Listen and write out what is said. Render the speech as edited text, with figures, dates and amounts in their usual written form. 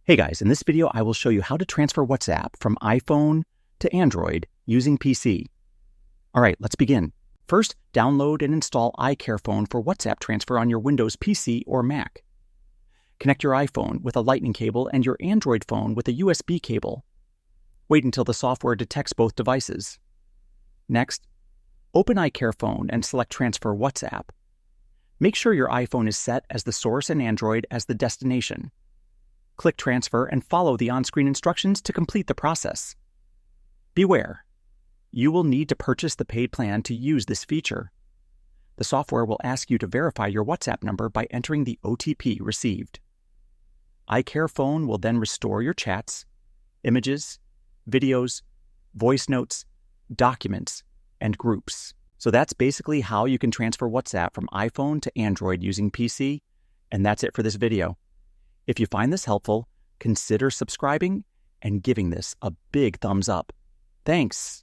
Hey guys, in this video I will show you how to transfer WhatsApp from iPhone to Android using PC. Alright, let's begin. First, download and install iCare for WhatsApp transfer on your Windows PC or Mac. Connect your iPhone with a Lightning cable and your Android phone with a USB cable. Wait until the software detects both devices. Next, open iCare and select Transfer WhatsApp. Make sure your iPhone is set as the source and Android as the destination. Click Transfer and follow the on-screen instructions to complete the process. Beware, you will need to purchase the paid plan to use this feature. The software will ask you to verify your WhatsApp number by entering the OTP received. iCare will then restore your chats, images, videos, voice notes, documents, and groups. So that's basically how you can transfer WhatsApp from iPhone to Android using PC, and that's it for this video. If you find this helpful, consider subscribing and giving this a big thumbs up. Thanks.